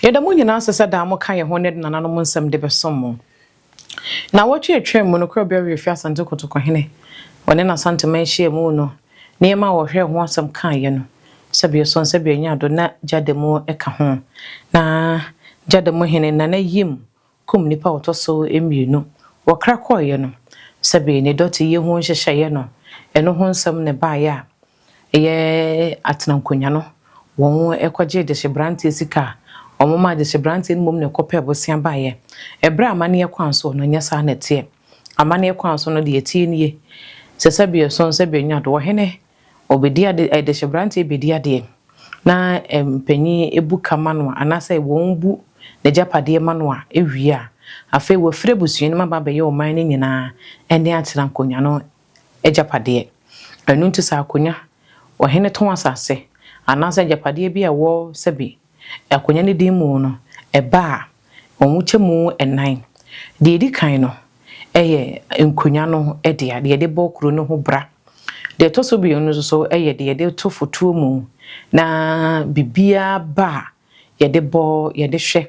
Yeda mu nyina asesa da mo kan ye ho ne nananom nsem de besom. Na watwe atwa mu no kro be refi asante kotoko hene. Wone na sante man hie mu no. Niema wo hwe ho asem kan ye no. Sabe so sabe nya do na jademu eka ho. Na jademu hene na na yim kum nipa otoso emienu. Wo kra koye no. Sabe ne doti ye ho hyehyeye no. Eno ho nsem ne ba ya. Eye atenankonya no. Won ekwaje de hyebranti sika. Omoma de hyebranti mum ne kope bosia baye. Ebra amane ye kwanso no nyesa na tie. Amane ye kwanso no de etie nie. Sesabe so sabe nya do hene. Obedia de hyebranti bedia de. Na empanyi ebuka mano anasa won bu ne japade mano a ewia. Afa wo fire busua ne maba be ye oman ne nyina ene atenankonya no ejapade. Enu nti sa akonya wo hene ton asase. Anasa japade bi a wo sabe akonya ne dimu no eba omuchemu enan de edi kan no eye nkonya no ede de bokuro no ho bra de toso bi no so eye de to fotuo mu na bibia ba ye de hwe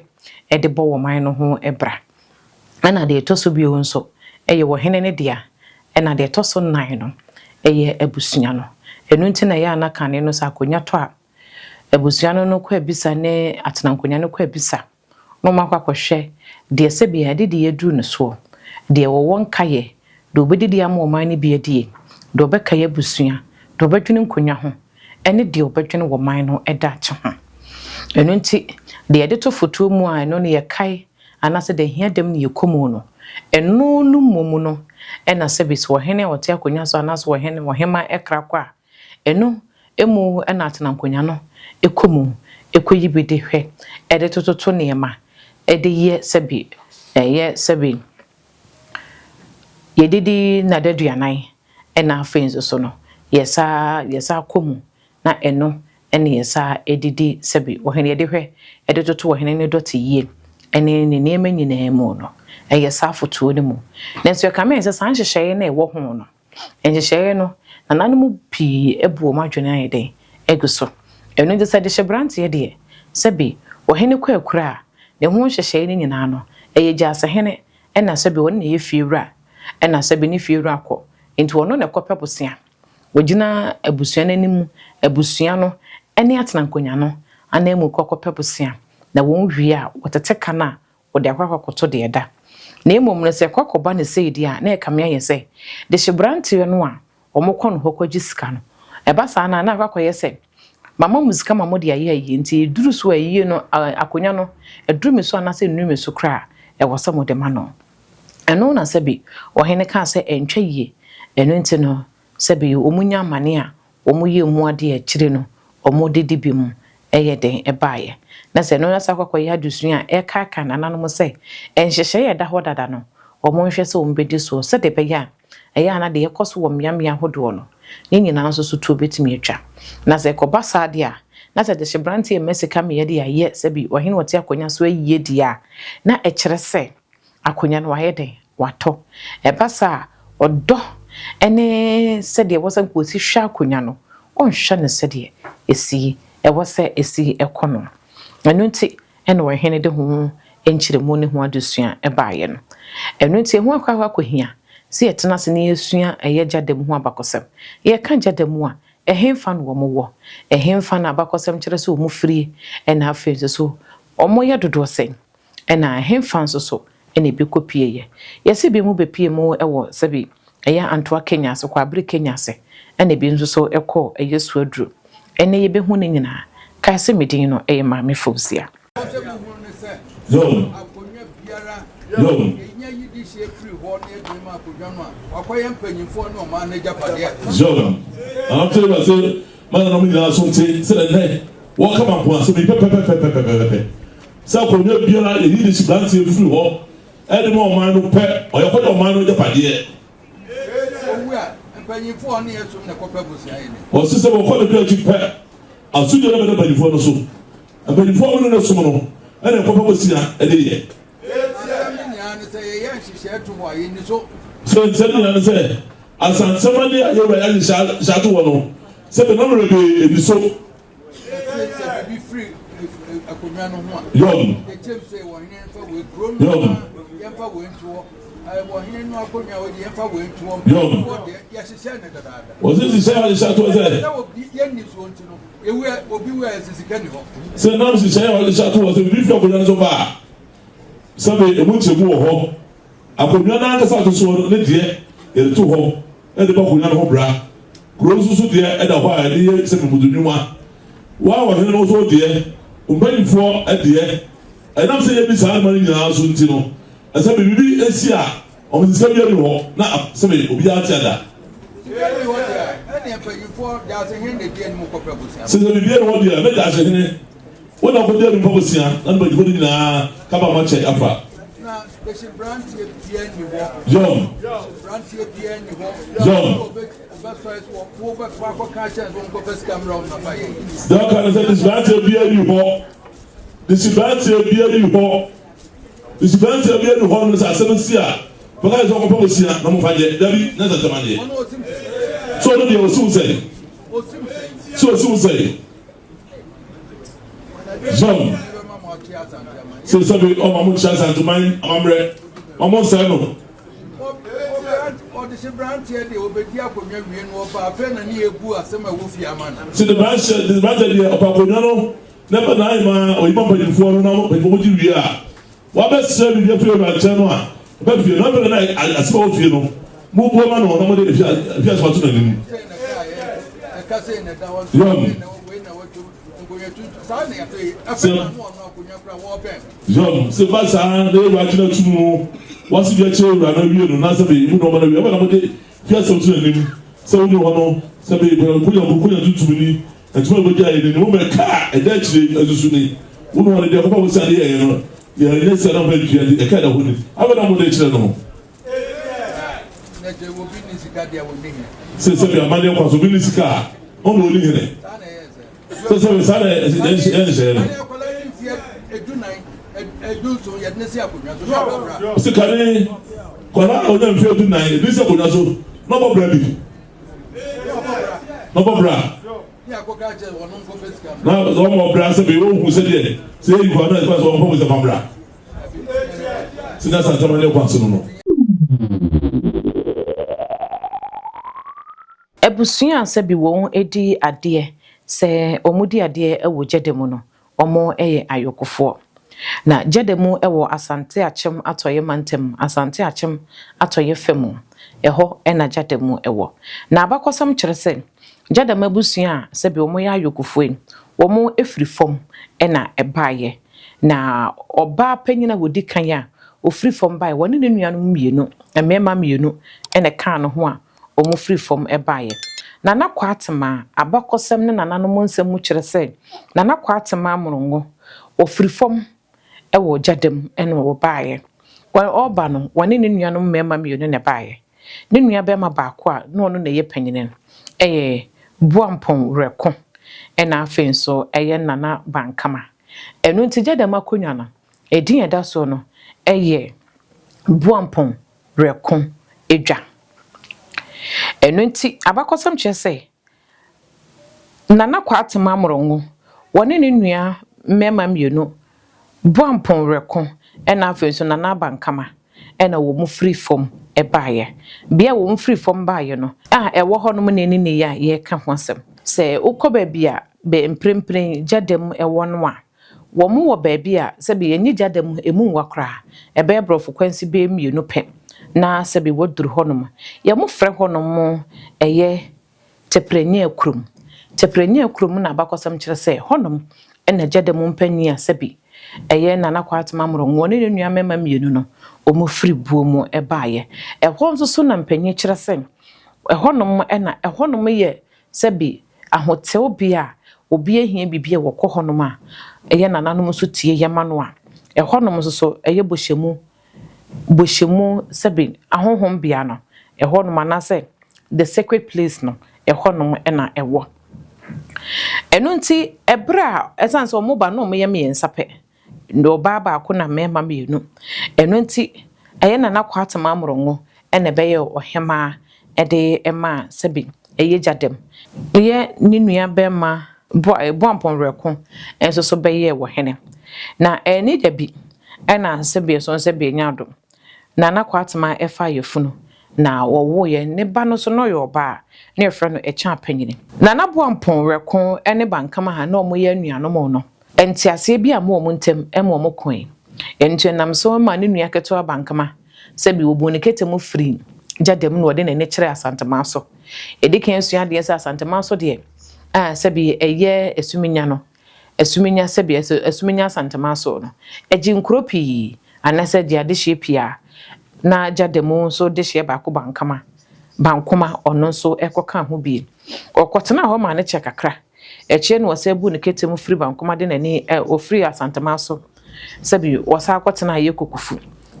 ede bo wo man no ho ebra ana de toso bi nso eye wo hene ne dia na de toso nan no eye abusua no enu nti na ya na kan no sa akonya to a ebusuano no kwa bisa ne atenankonya no kwa bisa no makwa kwhwe de sebi ade de yedru no so de wo wonkaye do obedidi am oman ne biadie do obekaye busua do obetwene nkonya ho ene de obetwene wo man no eda che ho eno nti de yede to foto mu a eno ne yekai anase de hia dem ne yekomu no eno no momu no ena sebi so hene wote akonya so anase wo hene wo hema ekra kwa eno emu ena atenankonya no ekomu ekoyibede hwe ede tototo neema ede ye sebi sebi yedidi na daduanan ena afenzo so no yesa komu na eno ene yesa edidi sebi wo hene yede hwe ede toto wo hene ne doti ye ene ne neema nyina emu no yesa foto ne mu nenso ka me yesa san hyehye na ewo ho no enhyehye no nananmu pi ebu o madwene ayede eguso enu de se de hyebranti ye de sebi wo hene kwa akura ne ho hyehye ni nyina no eye jase hene ena sebi won na ye fiewura ena sebi ni fiewura akọ enti wono na kope bosia wogina abusua nanim abusua no ene atenankonya no ana emu kope bosia na won hwie a wotete kana wode akwakoto de eda na emom no se kwakoba ne seidi a na ekamya ye se de hyebranti no a omokọ no hokwaji sika no eba sa na akwakoye se mama muzika mama de ayi nti duru so ayi no akonya no eduru me so anase nnu me so kra e wose mo de ma no eno na sebi wo hene ka se entwa yie eno nti no sebi omunya mane a omuye mu ade a kire no omodedi bi mu eye den ebaaye na se no na sakwakoye adusun a e ka ka nananom se enhyehye ye da hodada no omonhwe se ombedi so se de be ya eya na de yekoso wo miamia hodo no ni nyina nso so to betimi atwa na se ko basa de a na se de hyebranti e mesika me ye de aye sebi wo hene wote akonya so aye dia na e kire se akonya no waye den wato e basa odo ene se de wo san ko si hwa akonya no onhwa ne se de esi e wo se esi ekono enu nti ene wo hene de ho enchire mu ne ho adusua e baaye no enu nti ho akwa hia si etena se ne yesua eye jadem ho abakosem ye ka jadem a ehemfa no wo wo ehemfa na abakosem kire se omu firi ena afense so omo ye dodo sen ena ehemfa nso so ena bi kopie ye yesi bi mu bepie mu ewo sebi eye antoa Kenya so kwa abri Kenya se ena bi nso so ekọ eyesu aduru ena ye be hu ne nyina ka se medin no eye ma me fobsia yo Zola, I'm telling you, man, I'm going to say, say, what come up once, so be pepe. So, when you're being like, you need to plant your free home, any more man will pay, or you put your mind on the paddy. Well, sister, will call the girl to pay. I'll see you never by the phone, so. And by the phone, no summon, and a papa was here a day. So instead say as somebody you were shatu wono say the number be so be free Yom. Was it the same as that was there? So now the same as that was the before the Nazoba. Somebody a month ago, I could not answer to so let ye to home at the Bakunan Bra. Grows so dear at a while, dear, seven Mudunuma. Wow, I know so dear, waiting for at the end. And I'm saying this money now, Suntino. I said, maybe a year on the same year, now, somebody will be out there. Since the beginning of the year, let us say, what I put there in Poposia, and by putting a couple much after. John. Don't kind of say this bad to be any more. This is bad to be any more. This is bad to be any more as 7 years. But I don't propose here, no more yet. David, not the money. So they will soon say. So soon say. John. So somebody on my moon chance and to mine, I'm ready. I'm on Sano. See the branch idea of Paponano, never nine or even by four now, but what you are. What best serve your favorite channel? But if you're not going to, I suppose you know, move woman or nobody if you have what's doing. John, Sebastian, they were actually to what's your children, and you know, Nasabi, you know, whatever I'm going to just something. So you want to say, put your book to me, and 12 years in the moment, car, and actually, as you see, who know what they're about to say, you know, yes, I don't make you a kind of woman. I don't know what they channel. Since I'm a man of possibility car, only in it. So, so Kane, Kona, or them fail tonight. This is a good no baby. No bra. Now, no more brass of you who said, yeah, say you are not one with a bra. So that's a Tamale Quansono. Ebusua sabi won edi ade se omudi ade ewo jedemu no omo eye ayokofo na jedemu ewo asante achem atoye mantem asante achem atoye femu eho ena jedemu ewo na abakosam kire se jedemu ebusua sabi omo ya ayokofo omo efiri fom ena ebaye na oba panyina wodi kan ya ofiri fom bae woni ne nuanu mienu emema mienu ene kan no ho a omo free from ebaye nana kwatema abakosem ne nananom nsem mu kire se nana kwatema amorongo ofiri fom ewo jadem ene wo baye kwa oba no woni ne nuanom mema mienu ne baye ne nua bema baako a no no na ye panyine eye buampon reko ena afenso eye nana bankama enu nti jadem akonwa no edin eda so no eye buampon reko edwa enu nti abakosam kyese nana kwatema amorongo woni ne nua mema mienu buampon reko ena afenso nana bankama ena wo mu free form ebaye bia wo mu free form baye no ewo honom ne ne ya ye ka hosem se ukoba bia be mprempren jadem ewo no a wo mu wo ba bia se be ye ni jadem emu wakra ebe brofo kwansi be mienu pe na sabi woduru honom ya mu frɛ honom eye teprenia krum na abakosam kyerɛ sɛ honom ena jadem mpania sabi eye nana kwatema amorongo ne nua mema mienu no omu free buomu ebaye ɛhɔ nso so na mpanyi kyerɛ sɛ ɛhɔnom ena ɛhɔnom ye sabi ahotew bia obi ahia bibia wɔkɔ honom a eye nananom so tie yema no a ɛhɔnom so eye boshemu sabi ahohom bia no ɛhɔnom anase the sacred place no ɛhɔnom ena ɛwɔ enu nti ebra esanse omoba no me yeme yensape ndo baba akona mema mienu enu nti eye nana kwatema amorongo ene beye ohema ede ema sabi eye jadem ye ni nua bema boampon reko enso so beye wo hene na eni da bi ena sebe so sebe nyado Nana Kwatma efa yefunu na wo ye ne ba no so no yo ba na efra no echa panyini Nana boampon reko ene bankama ha na omoye anuano mo no entiase bi am omo ntem emo mo koin enti nam so ma ne nua keto bankama sebi oboni ketemu free jadem no de ne kire asantama so edikan sua de asantama so de sebi eye esuminya no esuminya sebi esuminya asantama so no eji nkropi anase de ade shepia na jademu so de hye ba ko bankoma ono so ekoka ho bi okotena ho ma ne che kakra eche no wasebu ne ketemu free bankoma de nani o free asantama so sebi wasa akotena ye kokufu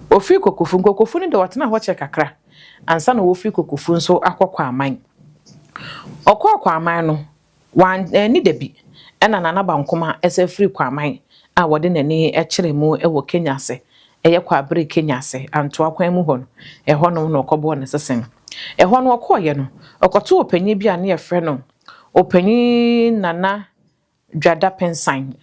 ofiri kokufu ni de watena ho che kakra ansa na ofiri kokufu nso akokwa aman okwa aman no wan ni dabi ena nana bankoma ese free kwa aman a wode nani ekire mu ewo Kenya se eye kwa bre Kenya se anto akwan mu ho no eho no no okobo ne sesen eho no okoye no okoto opanyi bi a ne yefre no opanyi nana dwada pensan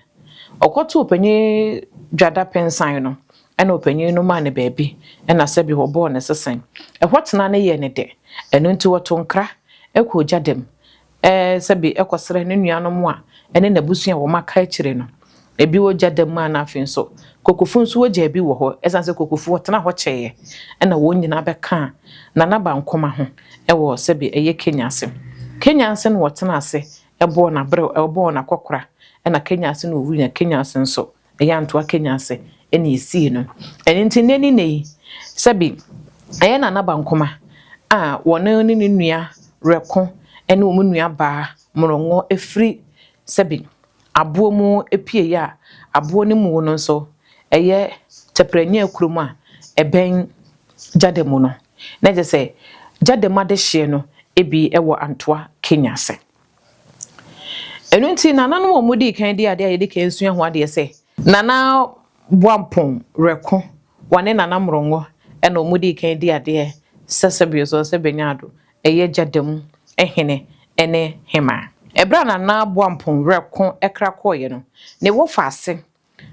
okoto opanyi dwada pensan no ena opanyi no ma ne baabi ena sebi ho bo ne sesen ehotena ne ye ne de eno nti woto nkra ekwo jadem sebi ekosere ne nuanom a ene nabusua wo maka akire no ebi wo jadem ma na afin so kokofu nso wo jabi wo ho esanse kokofu wotena ho cheye ena wo nyina beka na na bankoma ho ewo sebi eye Kenya ase no wotena ase ebo na bre ebo na kokora ena Kenya ase no wu na Kenya ase nso eye antoa Kenya ase ena esi no eni nti neni nei sebi eye na na bankoma wona ni nua reko ene omu nua ba morongo efri sebi abo mu epie ya abo ni mu no so eye tepranya kurum a eben jademu no na je se jadema de hye no ebi ewo antoa Kenya se enu nti nana no mu di kan di ade ayedi kan sua ho ade se nana boampon reko wane nana morongo ena omu di kan di ade sesebio so sebenyado eye jademu ehene ene hema ebra nana boampon reko ekra koye no ne wo faase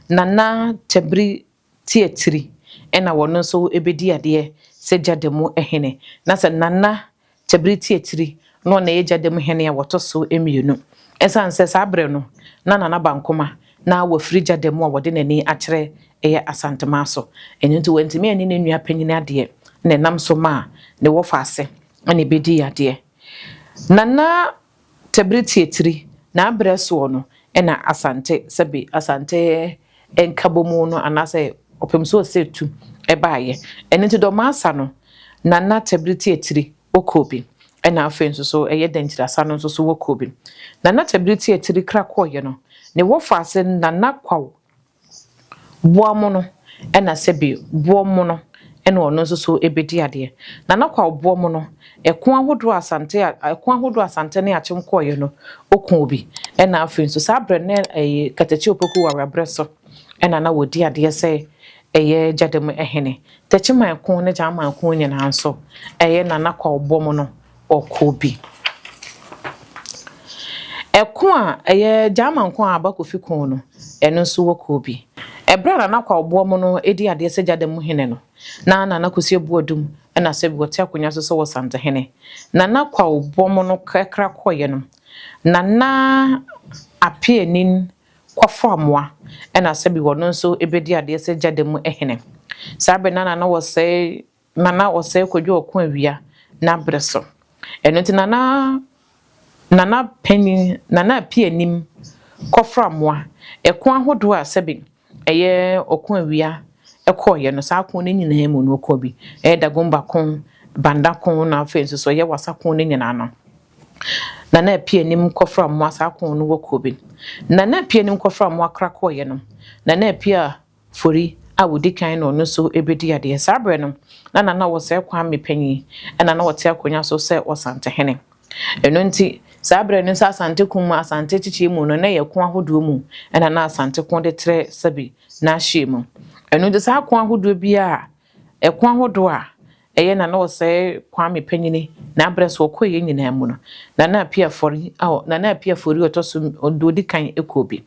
nana tebri tietri ena wono so ebedi ade se jademu ehene na se nana tebri tietri no na ye jademu hene ya woto so emienu esanse sabre no na nana bankoma na wo free jademu a wode nani akere eye asantema so enuntu wentimi ani ne nua panyina ade ne nam so ma ne wo faase ene bedi ade nana tebri tietri na abreso no ena asante sebi asante enkabomu no anase opemso setu ebaaye enenti do masa no nana tebri tietri okobi ena afenso so eye dentira sano so wokobi nana tebri tietri krakoye no ne wo faase nana kwaw boamu no ena sebi boamu no ena ono so ebedi ade nana kwaw boamu no ekon ahodo asante ne achim koye no okun obi ena afenso sabre ne katachi opoku wa breso ena na wodi ade se eye jadem ehene tachiman kon ne jama kon nyina nso eye nana kwa obomo no okobi ekon a eye jama kon abakofi kon no eno nso wokobi ebra nana kwa obomo no edi ade se jadem hene no na nana kosi ebuodum ena se bi wote akonya so wo sante hene nana kwa obomo no kakra koye no nana apienin kwafamwa ena sebi wono nso ebedi ade se jademu ehene sabe nana wose kodwo okon awia na breso eno ti nana penny nana pienim kwafamwa ekon ahodo a sebi eye okon awia ekoye no sa kon ne nyina mu no okobi dagomba kon banda kon na fenso so ye wasa kon ne nyina no nana pienim kofra mo asa kon no wokobi nana pienim kofra mo akra koye no nana pia fori awudi kan no so ebedi ade sabre no nana wose kwa mepanyi nana wote akonya so se wasante hene eno nti sabre no asante kun asante chichi mu no na ye kon ahodo mu nana asante kon de tre sabi na hye mu eno de sa kon ahodo bia ekon ahodo a eye na wose Kwame Panyini na abreso okoye nyina mu no na apia fori na apia fori otoso ododi kan ekobi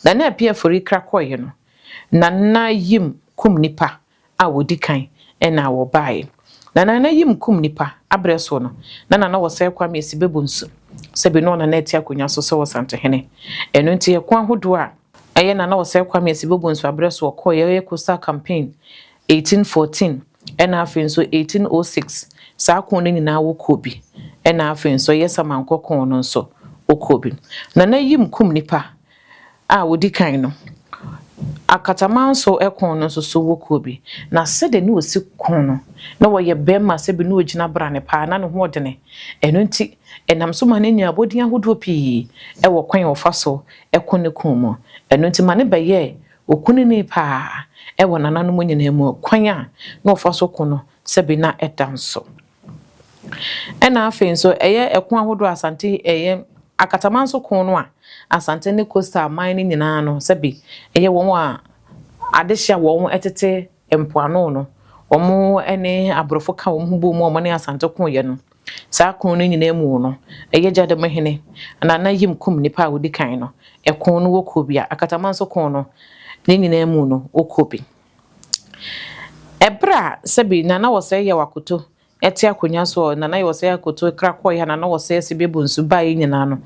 na apia fori krakoye no na yim kum nipa a wodi kan na wo bae na yim kum nipa abreso no na wose Kwame Sibebunsu sebi no na eti akonya so so Wasantehene eno nti ye kwa hodo a eye na wose Kwame Sibebunsu abreso okoye ye Coastal campaign 1814 ena afin so 1806 saa kon ni na wo kobi ena afin so yes amankọ kon no so okobi na yim kum nipa a wodi kan no akataman so ekon no so wo kobi na sede ni osi kon no na wo ye bema se bi no ogina brane pa na no ho odene eno nti enam so ma na nya abodi ahodo pi e wo kwan ofa so ekon ne kon mo eno nti ma ne beye okuni ni pa e wo nananom nyina mu kwan a na ofa so kono sebi na edanso ena afin so eye ekon ahodo Asante eye akataman so kon no a Asante ne Coastal mine nyina no sebi eye won a adehia won etete empoano no omo ene abrofo ka won hu bo mu omo ne Asante kon ye no saa kon no nyina mu no eye Jadam Hene na yim kum nipa wodi kan no ekon no wokobia akataman so kon no ne nyina mu no okobi ebra sebi na wose ye wakoto eti akonya so na wose akoto krakoy na wose Sibebunsu bae nyina no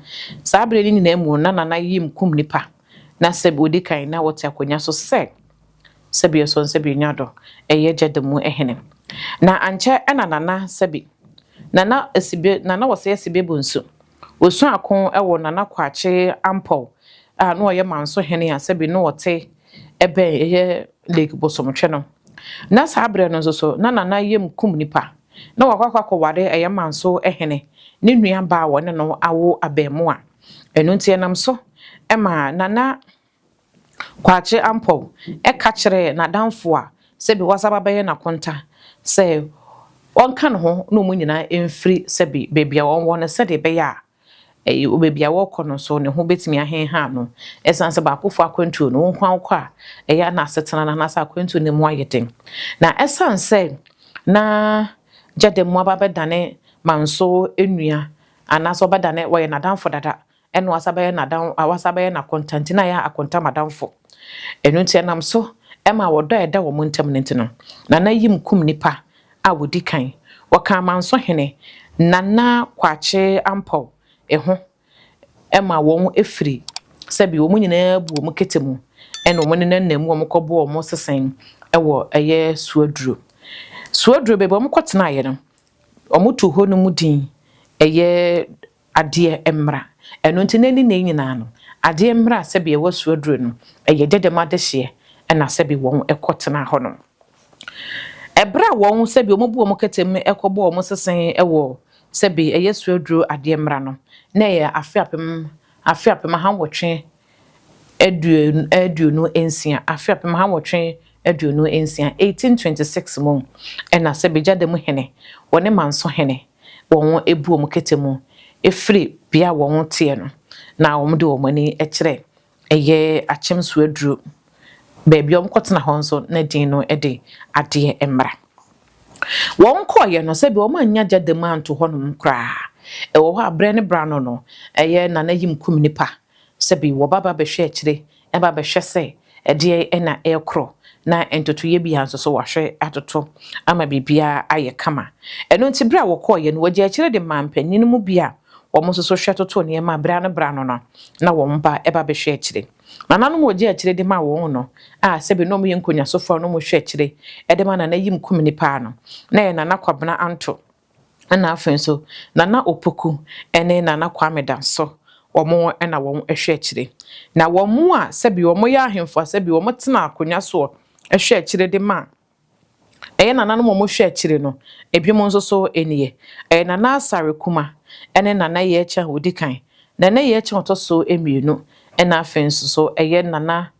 saa bre ni nyina mu na yim kum nipa na sebi odi kan na wote akonya so sebi so sebi nyado eye Jadam Hene na anche na sebi na wose Sibebunsu osu akon ewo na kwache ampol a no ye manso hene a sebi no wote ebe eye Lake Bosomtwe no na sabre no so na yem kum nipa na wakwakwa ware eye manso ehene ne nua ba wone no awo abemu a enu ntie nam so ema na kwache ampol e ka kire na danfo a sebi wasaba beye na konta se onka no ho no mu nyina emfiri sebi bebia won se de be ya obebia wokono so ne ho betimi ahen ha no esanse ba akofo akwantu no nkwan kwa eya na asetena na asa akwantu ne mu ayeten na esanse na Jadam ababedane manso enua anaso badane wo ye nadanfo dada eno asabaye nadan awasabaye na content na ya akonta madanfo enu ntia nam so ema wodo eda wo montam nentino na yim kum nipa a wodi kan waka manso hene na kwache ampol eho ema won efiri sebi wo nyina bu wo ketemu eno mo ne nanamu wo kobo wo sesen ewo eye suaduro bebe wo kotena ye no omutu ho no mudin eye ade emra eno ntinani na nyina no ade emra sebi ewo suaduro no eye Jadam adehye ena sebi won ekotena ho no ebra won sebi wo bu wo ketemu ekobo wo sesen ewo sebi eye suaduro ade emra no na ya afiapem ha wotwe eduonu ensia afiapem ha wotwe eduonu ensia 1826 mo ena sebi Jadam Hene wone manso hene won ebu om ketemu efri bia won tie no na won de won ani ekire eye achem suaduro beebi om kotena ho so na din no ede ade emra won koye no sebi won anya Jadam anto honum kra ewo ho abre ne brano no eye na yim kum nipa sebi wo baba be hwe akire e baba be hwe se ede na ekro na entotoye bi hanso so wahwe atoto ama bibia aye kama eno nti bra wo koye no waje akire de mampanyin mu bia wo mo so hwe atoto ne ma brano no na wo mba e baba be hwe akire nanu mo waje akire de ma wo no sebi no mo yenkonya so fa no mo hwe akire e de ma na yim kum nipa no na na kwabena anto na afen so nana opoku ene nana Kwame Danso omo na won ehwe akire na won a sebi omo ya ahemfo sebi omo tena akonya so ehwe akire de ma eye nana no mo hwe akire no ebiem nso so eniye nana Asare Kuma ene nana ye echa wodi kan nana ye echa otoso emienu na afen so eye nana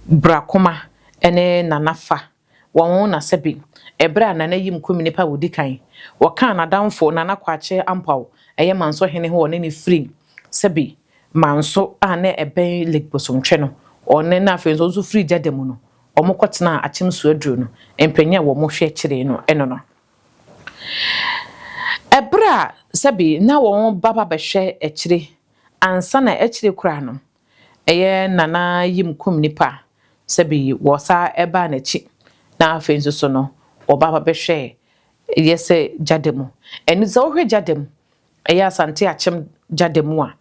Brakuma ene nana Fa won na sebi ebra na yim kum nipa wodi kan waka na danfo na kwache ampaw eye manso hene ho ne free sebi manso na eben Lake Bosomtwe no one na afen so free Jadam no omokotena achim suaduro no empanya wo mo hwe kire no eno no Ebra sabi na won baba behwe ekire ansa na ekire kura no eye nana yim kum nipa sabi wosa eba na chi na afenso so no obaba behwe yese jademu eni za ohwe jademu eye asante achem jademu a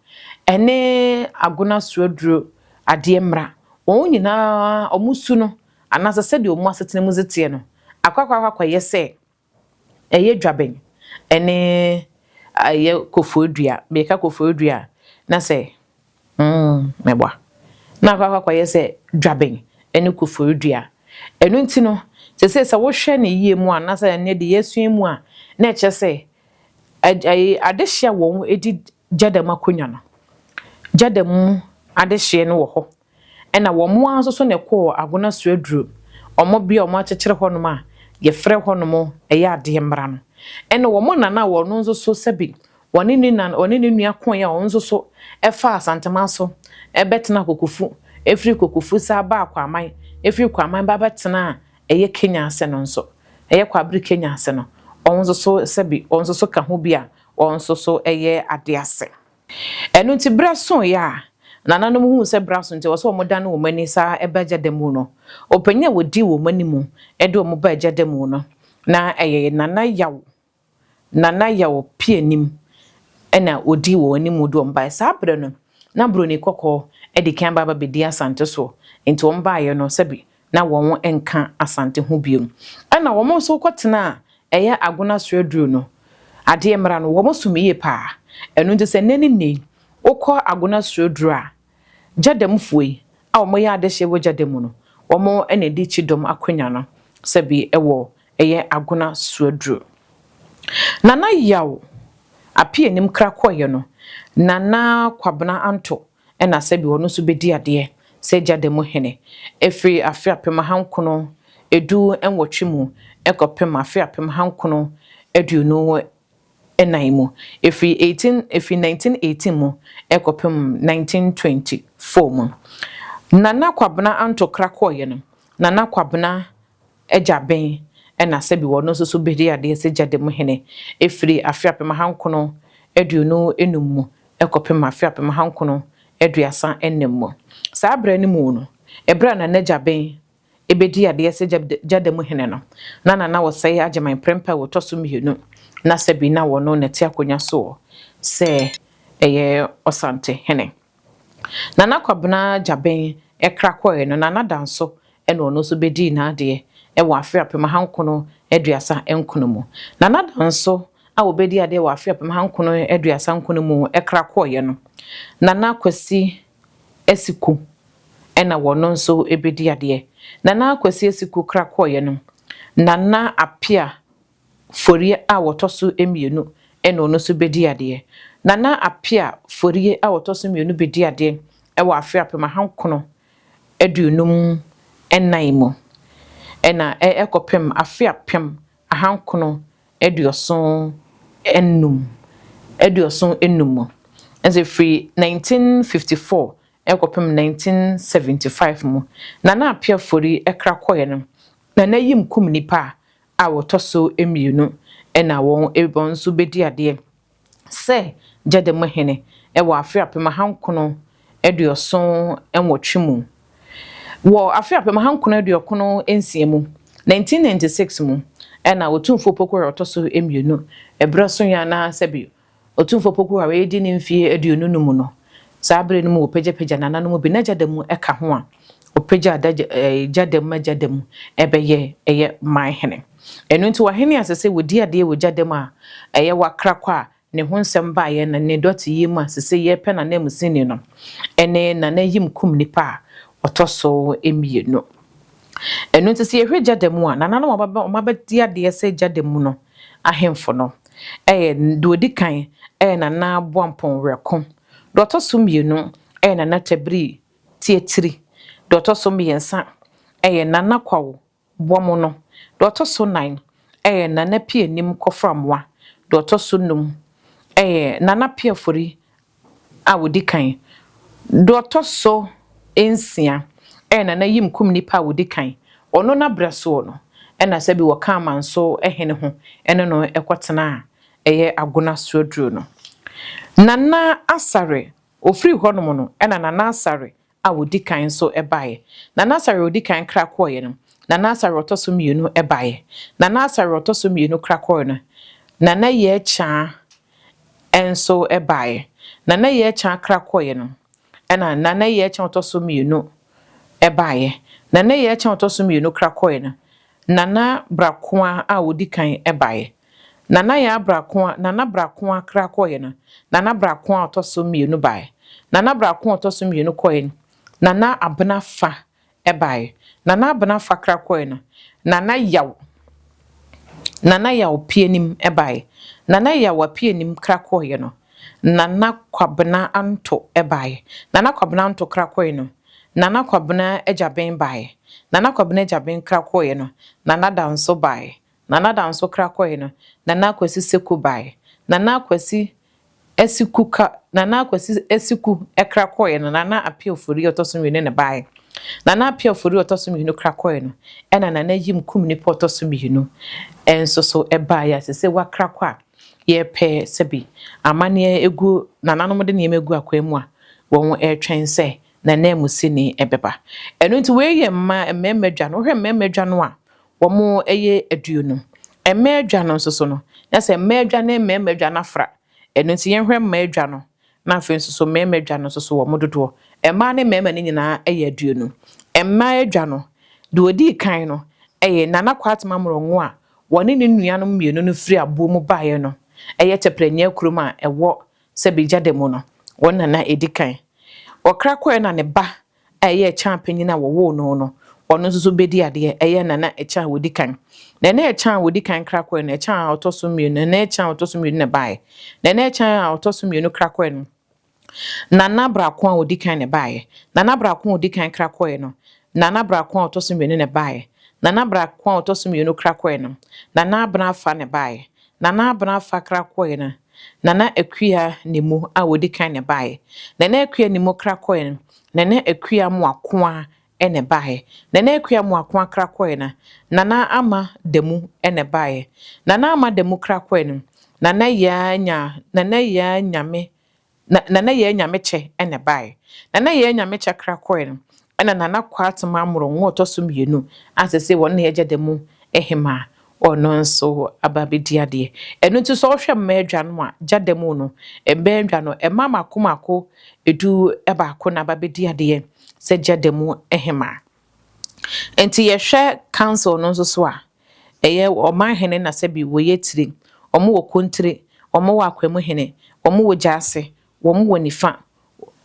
ene aguna suoduro ade mra won nyina omusu no anasa sede omu asetene muzete no akwakwa yese eye dwaben ene aye kofoodua beka kofoodua na se mebwa na kwa yese dwaben ene kofoodua enu nti no se wo hwe ne yie mu anasa ene de yesu mu a na eche se adehia won edi jadam akonya no jadam adehie no wo ho ena wo mo anso so ne ko agona suaduro omo bia omo akekere honom a ye frɛ honom eye ade mbra no ena wo mo nana wo no nso so sabi woni ni nua kon ya onso so efa asantema so ebetena kokufu efri kokufu sa ba akwaman efri kwaman ba betena eye Kenya ase no nso eye kwabri Kenya ase no onso so sabi onso so ka ho bia onso so eye ade ase enu nti braso ya nananom hu se braso nti wo so omoda no wo mani sa ebaja demu no opanya wodi wo mani mu ede omo ba eja demu no na eye nana yawo pianim ena odi wo animu do mba sa abre no na broni kokko edi kan baba bedi asante so nti wo mba ye no sabi na won enka asante ho biom ena wo so kwotena eye agona suaduro no ade mra no wo sumiye pa enu nti se nani nei okọ agona suaduro a jadam fuoi a wo ya ade hye wo jadam no wo ena di chidom akonya no sabi ewo eye agona suaduro nana yawo apie nim kra koye no nana kwabena anto ena sabi wono so bedi ade se jadam hene efri afia pema hankono edu enwotwemu ekopema afia pema hankono eduno enaimu efri 1918 mu ekopem 1924 mu nana kwabena anto kra koye no nana kwabena ejaben ena sabi wono so bedi ade se jadam hene efri afia pema hankono eduno enum ekopem afia pema hankono eduasa enemu sa abra ni mu no ebra na najaben ebedi ade se jadam hene no na wo sai ageman prempa wo toso mienu na sabi na wono neti akonya so se eye osante hene nana kwabena jaben ekra koye no nana danso ena ono so bedi na ade e wa afia pema hankono eduasa enkono mu nana danso a wo bedi ade wa afia pema hankono eduasa enkono mu ekra koye no nana kwasi esiku ena wono nso ebedi ade nana kwasi esiku kra koye no nana apia forie a wotoso emienu ena ono so bedi ade nana apia forie a wotoso emienu bedi ade e wa afia pema hankono edunum enaimu ena ekopem afia pem ahankono eduoson enum as free 1954 ekopem 1975 mu nana apia fori ekra koye no nana yim kum nipa a wotoso emienu ena won ebon so bedi ade se jadem hene e wa afia pem ahankono eduoson enwotwemu wo afia pema hankono aduokono ensiemu 1996 mu ena otumfo pokoro otoso emienu ebraso ya na sabi otumfo pokoro we di nimfie aduonu no mu no sabre no mu opeja nana no mu bi na jadam eka ho a opeja jadam ebeye eye man hene enu nti wa hene asese wodi ade wo jadam a eye wakra kwa ne ho nsem ba ye na ne doti yim asese ye pena na musini no ene na na yim kum nipa otoso emienu enu nti se ehwe jadam a nana no mabadi ade se jadam no ahemfo no dodi kan nana boampon reko dotoso mienu nana tabri tietri dotoso miensa nana kwawo boamo no dotoso 9 nana pianim koframwa dotoso num nana piafori awodi kan dotoso ensia nana yim kum nipa awodi kan ono na braso no ɛna sɛ bi wɔka amanso ɛhene ho ɛne no ɛkɔtena ɛyɛ agona suoduro no Nana Asare ofiri hɔnom no ɛna Nana Asare a wodi kan so ɛbaeɛ Nana Asare wodi kan kra kɔɔyɛ no Nana Asare ɔtɔso mmienu ɛbaeɛ Nana Asare ɔtɔso mmienu kra kɔɔ no Nana Yɛkyaa ɛnso ɛbaeɛ Nana Yɛkyaa kra kɔɔyɛ no ɛna Nana Yɛkyaa ɔtɔso mmienu ɛbaeɛ Nana Yɛkyaa ɔtɔso mmienu kra kɔɔyɛ no Nana Brakoa a wodi kan ɛbaeɛ Nana Brakoa kra kɔɔyɛ no Nana Brakoa ɔtɔso mmienu baeɛ Nana Brakoa ɔtɔso mmienu kɔɔyɛ no Nana Abenafa ɛbaeɛ Nana Abenafa kra kɔɔyɛ no Nana Yaw Pienim ɛbaeɛ Nana Yaw Pienim kra kɔɔyɛ no Nana Kwabena Anto ɛbaeɛ Nana Kwabena Anto kra kɔɔyɛ no Nana Kwabena Agyaben baeɛ Nana Kwabena Agyaben kra kɔɔyɛ no Nana Danso baeɛ Nana Danso kra kɔɔyɛ no Nana Kwasi Seku baeɛ Nana Kwasi Esiku ekra kɔɔyɛ no Nana Apia Ofori ɔtɔso mmienu ne baeɛ Nana Apia Ofori ɔtɔso mmienu kra kɔɔyɛ no ɛna Nana Yim Kum nipa ɔtɔso mmienu ɛnso so ɛbaeɛ asese wakra kɔ a yɛpɛ sɛbi amane egu nananom de nneɛma egu akwan mu a wɔn ɛretwɛn sɛ Nana Musini ɛbɛba ɛno nti wei yɛ mmɛmma dwa no wohwɛ mmɛmma dwa no a wɔn ɛyɛ aduonu mmɛmma dwa no nso so no na sɛ mmɛmma dwa ne mmɛmma dwa no afra ɛno nti yɛnhwɛ mmɛmma dwa no na afei nso so mmɛmma dwa no nso so wɔn dodoɔ mmaa ne mmɛmma ne nyinaa ɛyɛ aduonu mmaa dwa no de odi kan no ɛyɛ Nana Kwatema Morongo a wɔne ne nuanom mmienu no firi aboɔ mu baeɛ no ɛyɛ Teprenya kurom a ɛwɔ sɛbi Gyademu no wɔn nana edi kan ɔkra kɔɛ na ne ba ɛyɛ Ɛkyan panyin a wɔwɔ no ɔno nso so bedi adeɛ ɛyɛ Nana Ɛkyan a wodi kan Nana Ɛkyan a wodi kan kra kɔɛ no Ɛkyan a ɔtɔso mmienu Nana Ɛkyan a ɔtɔso mmienu na baeɛ Nana Ɛkyan a ɔtɔso mmienu kra kɔɛ no Nana Brako a wodi kan ne baeɛ Nana Brako a wodi kan kra kɔɛ no Nana Brako a ɔtɔso mmienu na baeɛ Nana Brako a ɔtɔso mmienu kra kɔɛ no Nana Abenafa ne baeɛ Nana Abenafa kra kɔɛ no Nana Akua Nemu a wodi kan ne baeɛ Nana Akua Nemu kra kɔɛ no Nana Akua Moakoa ene baeɛ Nana Akua Moakoa kra kɔɛ no Nana Ama Demu ene baeɛ Nana Ama Demu kra kɔɛ no Nana Yɛ Nyamekyɛ ene baeɛ Nana Yɛ Nyamekyɛ kra kɔɛ no ɛna Nana Kwatema Morongo ɔtɔso mmienu asese wɔn na Gyademu ehema ɔno nso ababedi adeɛ ɛno nti so ɔhwɛ mmɛdwa no a Gyademu no mmɛdwa no ɛma makomako edu ɛbaako na ababedi adeɛ sɛ Gyademu ehema enti yɛhwɛ council no nso so a ɛyɛ ɔman hene na sɛ bi wɔyɛ tire ɔmo wɔ kontire ɔmo wɔ akwemu hene ɔmo wɔ Gyase ɔmo wɔ nifa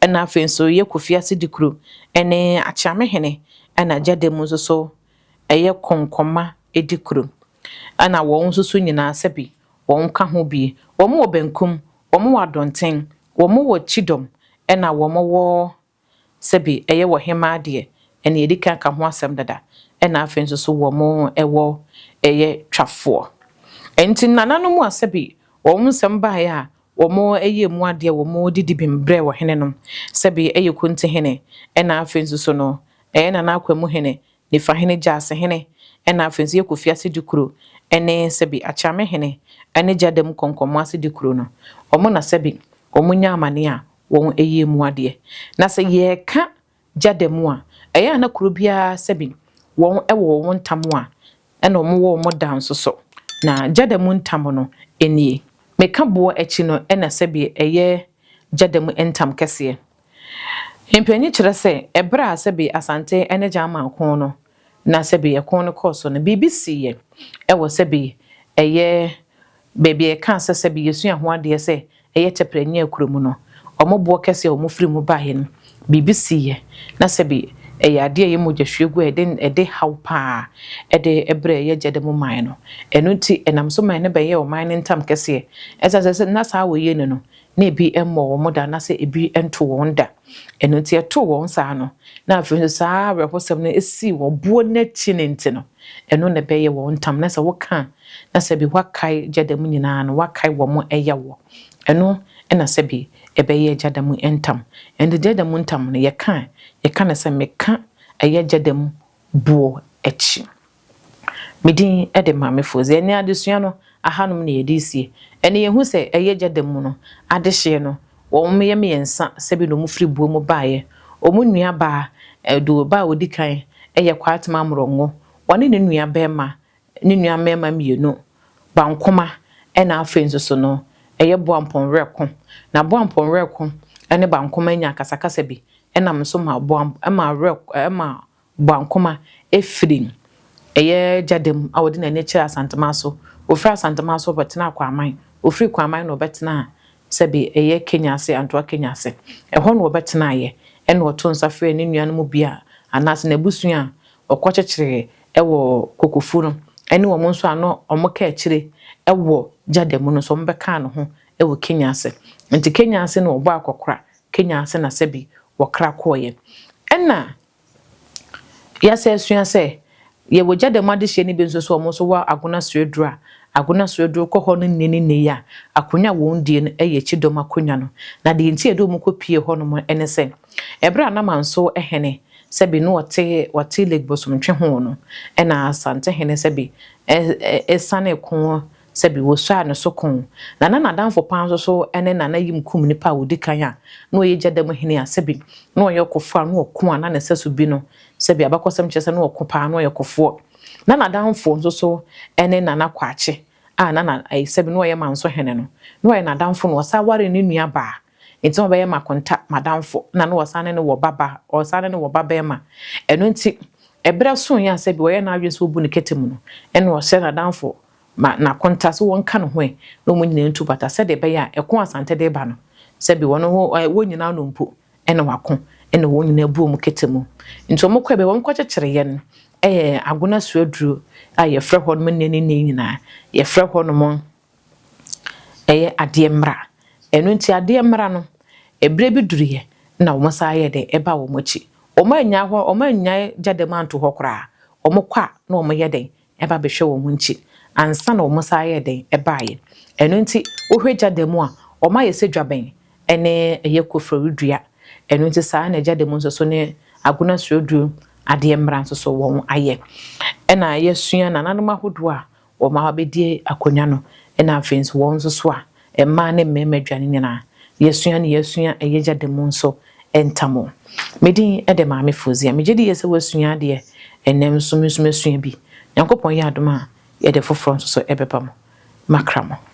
ɛna afei nso yɛ Kofi Asedikuro ɛne Akyame hene ɛna Gyademu nso so ɛyɛ Konkoma Edikuro ana wɔn nso so nyinaa sɛbi wɔn ka ho bi wɔn wɔ Benkum wɔn wɔ Adonten wɔn wɔ Chidom ɛna wɔn wɔ sɛbi ɛyɛ wɔ Hema adeɛ ɛna yɛdi kan ka ho asɛm dada ɛna afei nso so wɔn ɛwɔ ɛyɛ Twafoɔ ɛnti nananom a sɛbi wɔn nsɛm baeɛ a wɔn ɛyɛ mu adeɛ wɔn didi bimbrɛ wɔ hene no sɛbi ɛyɛ Kunti hene ɛna afei nso so no ɛyɛ Nana Akwemu hene nifa hene Gyase hene ɛna afei nso yɛ Kofi Asedikuro ɛne sɛbi Akyame hene ɛne Gyademu Konkoma Asedikuro no ɔmo na sɛbi ɔmo nya amane a wɔn ɛyɛ mu adeɛ na sɛ yɛka Gyademu a ɛyɛ ana kuro biara sɛbi wɔn ɛwɔ wɔn ntam a ɛna ɔmo wɔ ɔmo da nso so na Gyademu ntam no enie meka boɔ akyi no ɛna sɛbi ɛyɛ Gyademu ntam kɛseɛ mpanyi kyerɛ sɛ ɛbra sɛbi Asante ɛne Gyama akon no na sɛbi ɛkon no kɔɔ so no BBC yɛ ɛwɔ sɛbi ɛyɛ baabi ɛka sɛ sɛbi yɛsua ho adeɛ sɛ ɛyɛ Teprenya kuro mu no ɔmo boɔ kɛseɛ ɔmo firi mu baeɛ no BBC yɛ na sɛbi ɛyɛ adeɛ yɛ mogya hwegu ɛde haw paa ɛde ɛbrɛ ɛyɛ Gyademu man no ɛno nti ɛnam so man no bɛyɛ ɔman no ntam kɛseɛ ɛsɛ sɛ na saa wɔyɛ no na ebi ɛmmɔ wɔn da na sɛ ebi ɛnto wɔn da ɛno nti ɛto wɔn saa no na afei nso saa awerɛhosɛm no esi wɔ boɔ n'akyi ne nti no ɛno na bɛyɛ wɔn ntam na sɛ wɔka na sɛ bi wakae Gyademu nyinaa no wakae wɔn ɛyɛ wɔ ɛno ɛna sɛ bi ɛbɛyɛ Gyademu ntam ɛnde Gyademu ntam no yɛka no sɛ meka ɛyɛ Gyademu boɔ akyi medin de maame fozi ene adesua no ahanum na yedi sie ene yehu se eye gyadam no adehye no wo me yensa se bi no mu firi buo mu baaye omu nua ba do ba odikan eye kwatema amrongo wone ne nua bema ne nua mema mienu bankoma ena afenso so no eye boampon reko na boampon reko ene bankoma nya kasakasa bi ena mso ma boam ma reko ma bankoma efrin eye gyadam awodi na ne kira asantama so ofra asantama so betena kwaman ofri kwaman no betena sebi eye Kenya se antoa Kenya se eho no betena ye ene oto nsafre ne nuan mu bia anase na busua okokyekere ewo kokofu no ene wo nso ano omoka akire ewo gyadam no so mbeka no ho ewo Kenya se nti Kenya se no obo akokora Kenya se na sebi wokra koye ena ya se asua se ye wo gyadam adehye ni bi nso so omo so wa agona suedura ko no nini ya akonya wo ndie no eye chidom akonya no na de nti edo mu kopie ho no mo ene se ebra na manso ehene sebi no wote leg bosom twe ho no ena asante hene sebi esane ko sebi wo sha no so kon na danfo pan so ene na yim kum ni pa wodi kan a no ye gyadam hene a sebi no ye kofa no ko ana na sesu bi no sebi abakosam chese no ko pa no ye kofo na danfo nso so ene na kwache na sebi no ye manso hene no ye na danfo no sa ware ni nua ba enti no be makonta madamfo na no wasane no wo baba o sane no wo baba ma eno nti ebra so ya sebi wo ye na adwe so obu ne ketemu no eno wo se na danfo na konta so won ka no ho no mo nyina ntu bata se de be ya eko asante de ba no sebi wono ho wo nyina no mpo eno wako eno wo nyina bu mu ketemu nti mo kwa be won kwa kyekere ye no agona suaduro ye frɛ ho no ne nyina ye frɛ ho no mo ade mra eno nti ade mra no ebre bi duriye na wo sa ye de eba wo mochi o ma nya ho o ma nya gyadam anto ho kra o mo kwa na o mo ye de eba be hwe wo munchi ansa na wo sa ye de eba ye eno nti wo hwe gyadam a o ma ye se dwaben ene eye kofrodua eno nti sa na gyadam nso so ne agona suodu ade mra nso so wo aye ena yesua na nanom ahodo a wo ma obedie akonya no ena afenso wo nso so a emma ne mmemme dwane nyina yesua eye gyadam nso entamo medin de maame fozia megedi yese wasua de enem so mesua bi yankopon ya adoma ye de foforo nso so ebebam makramo